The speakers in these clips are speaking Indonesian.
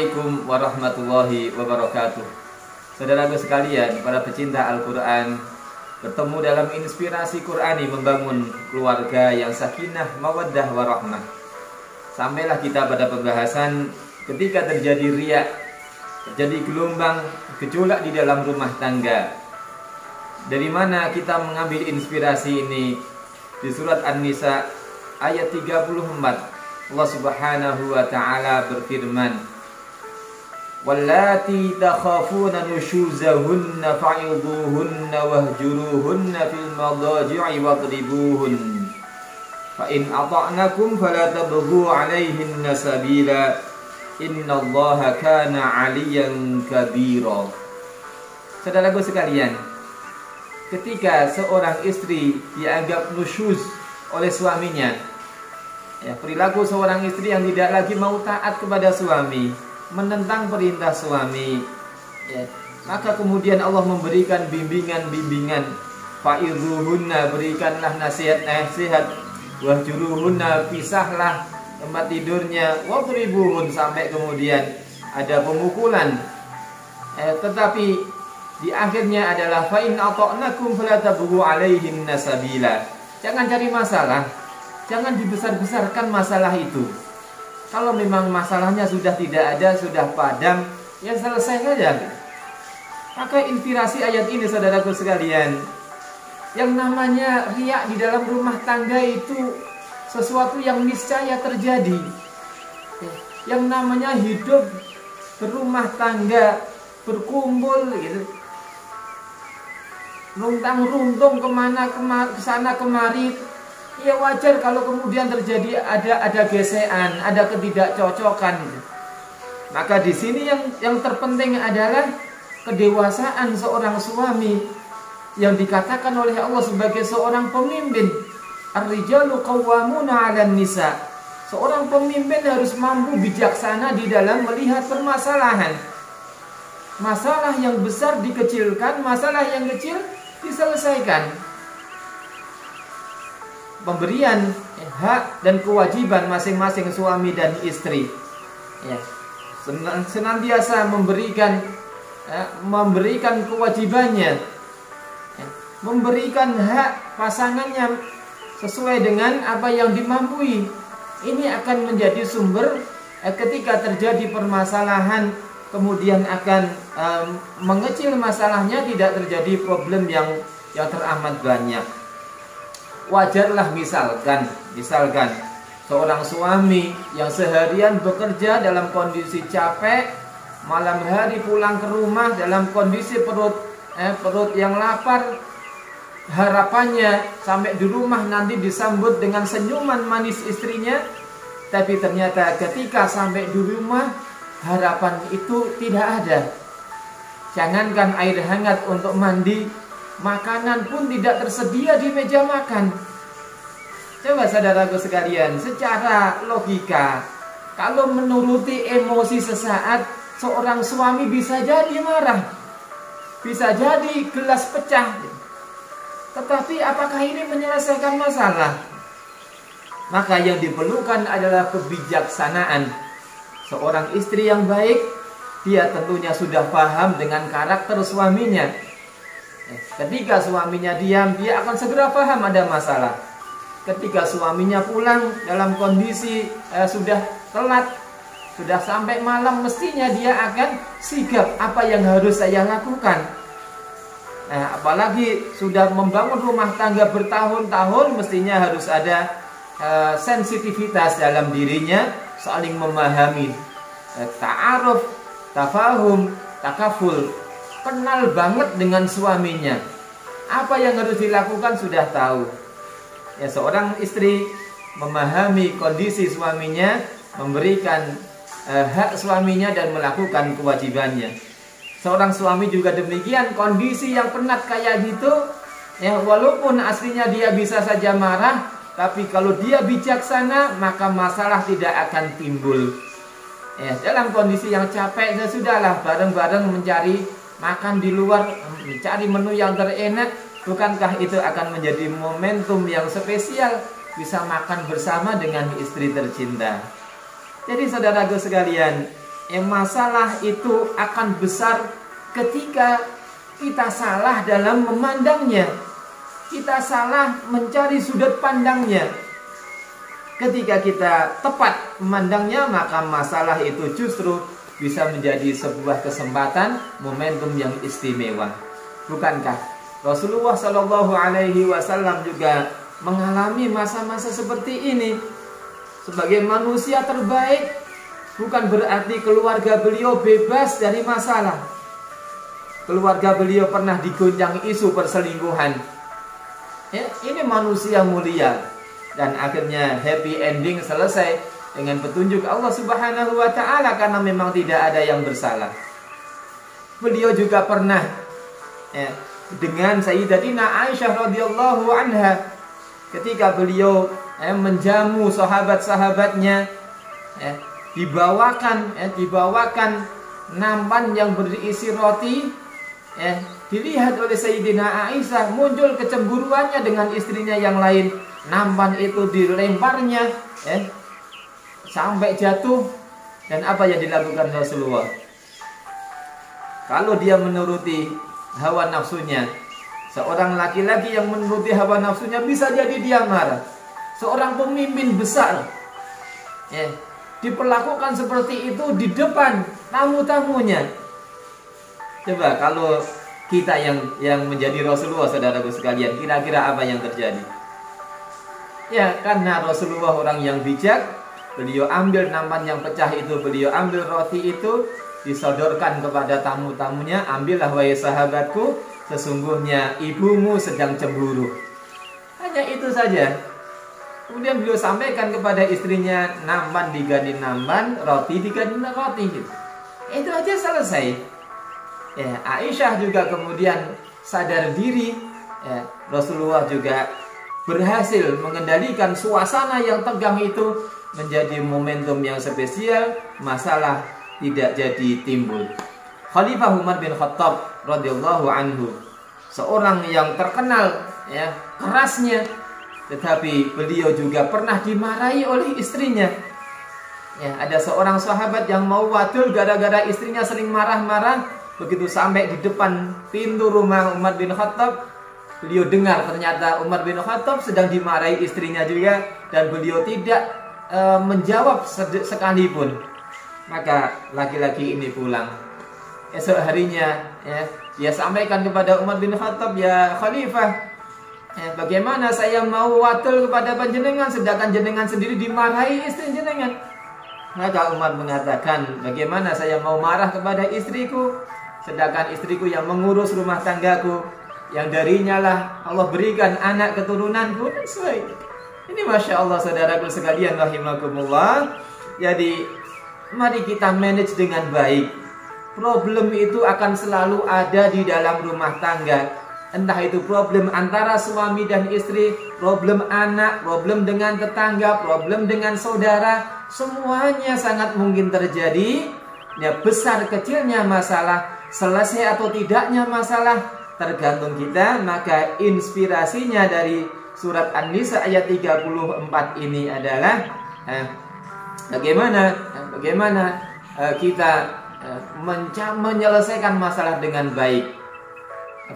Assalamualaikum warahmatullahi wabarakatuh. Saudaraku sekalian, para pecinta Al-Quran, bertemu dalam inspirasi Qurani membangun keluarga yang sakinah, mawaddah, warahmah. Sampailah kita pada pembahasan ketika terjadi riya, terjadi gelombang gejolak di dalam rumah tangga. Dari mana kita mengambil inspirasi ini? Di surat An-Nisa ayat 34. Allah Subhanahu wa ta'ala berfirman, "Wallati takhafuna nushuzahunna fa'idhuhunna wahjuruhunna fil madaji'i wadribuhun. Fa in ata'nakum fala tabghu 'alayhinna sabila. Innallaha kana 'aliyan kabira." Saudaraku sekalian, ketika seorang istri dianggap nusyuz oleh suaminya, perilaku seorang istri yang tidak lagi mau taat kepada suami, menentang perintah suami, maka kemudian Allah memberikan bimbingan-bimbingan. Fa'idhuhunna, berikanlah nasihat-nasihat. Wahjuruhunna, pisahlah tempat tidurnya. Wadribuhun, sampai kemudian ada pemukulan. Tetapi di akhirnya adalah fa'in ata'nakum fala tabghu 'alaihinna sabila. Jangan cari masalah, jangan dibesar-besarkan masalah itu. Kalau memang masalahnya sudah tidak ada, sudah padam, ya selesai saja. Maka inspirasi ayat ini, saudaraku sekalian, yang namanya riya di dalam rumah tangga itu sesuatu yang niscaya terjadi. Yang namanya hidup berumah tangga, berkumpul gitu, runtang-runtung kesana kemari, ya wajar kalau kemudian terjadi ada gesekan, ada ketidakcocokan. Maka di sini yang terpenting adalah kedewasaan seorang suami yang dikatakan oleh Allah sebagai seorang pemimpin. Ar-rijalu qawwamuna 'alan nisa. Seorang pemimpin harus mampu bijaksana di dalam melihat permasalahan. Masalah yang besar dikecilkan, masalah yang kecil diselesaikan. Pemberian hak dan kewajiban masing-masing suami dan istri, senantiasa memberikan kewajibannya, memberikan hak pasangannya sesuai dengan apa yang dimampui. Ini akan menjadi sumber ketika terjadi permasalahan, kemudian akan mengecil masalahnya, tidak terjadi problem yang teramat banyak. Wajarlah misalkan seorang suami yang seharian bekerja dalam kondisi capek, malam hari pulang ke rumah dalam kondisi perut yang lapar, harapannya sampai di rumah nanti disambut dengan senyuman manis istrinya, tapi ternyata ketika sampai di rumah harapan itu tidak ada. Jangankan air hangat untuk mandi, makanan pun tidak tersedia di meja makan. Coba saudaraku sekalian, secara logika, kalau menuruti emosi sesaat, seorang suami bisa jadi marah, bisa jadi gelas pecah. Tetapi apakah ini menyelesaikan masalah? Maka yang diperlukan adalah kebijaksanaan. Seorang istri yang baik, dia tentunya sudah paham dengan karakter suaminya. Ketika suaminya diam, dia akan segera paham ada masalah. Ketika suaminya pulang dalam kondisi sudah telat, sudah sampai malam, mestinya dia akan sigap apa yang harus saya lakukan. Apalagi sudah membangun rumah tangga bertahun-tahun, mestinya harus ada sensitivitas dalam dirinya, saling memahami, ta'aruf, tafahum, takaful, kenal banget dengan suaminya. Apa yang harus dilakukan sudah tahu. Seorang istri memahami kondisi suaminya, memberikan hak suaminya dan melakukan kewajibannya. Seorang suami juga demikian, kondisi yang penat kayak gitu, walaupun aslinya dia bisa saja marah, tapi kalau dia bijaksana, maka masalah tidak akan timbul. Dalam kondisi yang capek, sudahlah bareng-bareng mencari makan di luar, mencari menu yang terenak. Bukankah itu akan menjadi momentum yang spesial, bisa makan bersama dengan istri tercinta? Jadi saudaraku sekalian, masalah itu akan besar ketika kita salah dalam memandangnya. Kita salah mencari sudut pandangnya. Ketika kita tepat memandangnya, maka masalah itu justru bisa menjadi sebuah kesempatan, momentum yang istimewa. Bukankah Rasulullah Shallallahu Alaihi Wasallam juga mengalami masa-masa seperti ini? Sebagai manusia terbaik, bukan berarti keluarga beliau bebas dari masalah. Keluarga beliau pernah digoncang isu perselingkuhan. Ya, ini manusia mulia, dan akhirnya happy ending selesai dengan petunjuk Allah Subhanahu wa Ta'ala, karena memang tidak ada yang bersalah. Beliau juga pernah dengan Sayyidatina Aisyah radhiyallahu anha, ketika beliau menjamu sahabat-sahabatnya, dibawakan nampan yang berisi roti, dilihat oleh Sayyidina Aisyah, muncul kecemburuannya dengan istrinya yang lain. Nampan itu dilemparnya sampai jatuh, dan apa yang dilakukan Rasulullah? Kalau dia menuruti hawa nafsunya, seorang laki-laki yang menuruti hawa nafsunya bisa jadi dia marah. Seorang pemimpin besar diperlakukan seperti itu di depan tamu-tamunya. Coba kalau kita yang menjadi Rasulullah, saudaraku sekalian, kira-kira apa yang terjadi? Ya, karena Rasulullah orang yang bijak, beliau ambil nampan yang pecah itu, beliau ambil roti itu, disodorkan kepada tamu-tamunya. Ambillah wahai sahabatku, sesungguhnya ibumu sedang cemburu. Hanya itu saja. Kemudian beliau sampaikan kepada istrinya, nampan diganti nampan, roti diganti roti. Itu aja selesai. Aisyah juga kemudian sadar diri. Rasulullah juga berhasil mengendalikan suasana yang tegang itu menjadi momentum yang spesial. Masalah tidak jadi timbul. Khalifah Umar bin Khattab radhiyallahu anhu, seorang yang terkenal kerasnya, tetapi beliau juga pernah dimarahi oleh istrinya. Ada seorang sahabat yang mau wadul gara-gara istrinya sering marah-marah. Begitu sampai di depan pintu rumah Umar bin Khattab, beliau dengar ternyata Umar bin Khattab sedang dimarahi istrinya juga, dan beliau tidak menjawab sekalipun. Maka laki-laki ini pulang. Esok harinya dia sampaikan kepada Umar bin Khattab, ya Khalifah, bagaimana saya mau wadul kepada panjenengan sedangkan jenengan sendiri dimarahi istri jenengan? Maka Umar mengatakan, bagaimana saya mau marah kepada istriku sedangkan istriku yang mengurus rumah tanggaku, yang darinya lah Allah berikan anak keturunanku. Ini Masya Allah, saudaraku sekalian rahimakumullah. Jadi mari kita manage dengan baik. Problem itu akan selalu ada di dalam rumah tangga. Entah itu problem antara suami dan istri, problem anak, problem dengan tetangga, problem dengan saudara, semuanya sangat mungkin terjadi. Besar kecilnya masalah, selesai atau tidaknya masalah, tergantung kita. Maka inspirasinya dari surat An-Nisa ayat 34 ini adalah bagaimana kita menyelesaikan masalah dengan baik.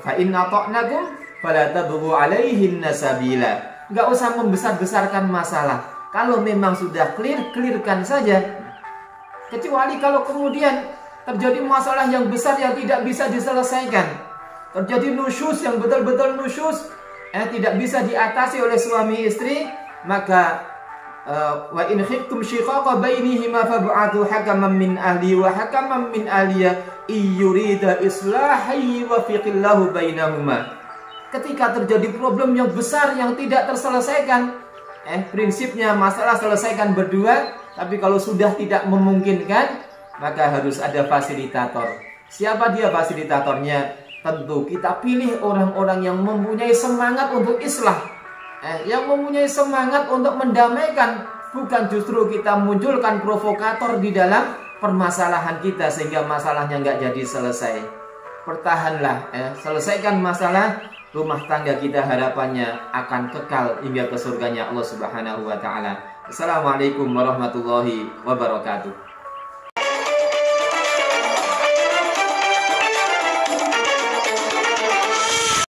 Fa inna ta'nakum fala tabghu 'alaihinna sabila. Enggak usah membesar-besarkan masalah. Kalau memang sudah clear-clearkan saja. Kecuali kalau kemudian terjadi masalah yang besar yang tidak bisa diselesaikan. Terjadi nusyus yang betul-betul nusyus, tidak bisa diatasi oleh suami istri, maka wa in khiftum shiqaqa bainihima fab'athu hakaman min ahli wa hakaman min ahliya iyurida islahi wa fiqillahu bainahuma. Ketika terjadi problem yang besar yang tidak terselesaikan, prinsipnya masalah selesaikan berdua, tapi kalau sudah tidak memungkinkan, maka harus ada fasilitator. Siapa dia fasilitatornya? Tentu kita pilih orang-orang yang mempunyai semangat untuk islah, yang mempunyai semangat untuk mendamaikan, bukan justru kita munculkan provokator di dalam permasalahan kita sehingga masalahnya nggak jadi selesai. Pertahanlah, selesaikan masalah rumah tangga kita, harapannya akan kekal hingga ke surganya Allah Subhanahu wa Ta'ala. Assalamualaikum warahmatullahi wabarakatuh.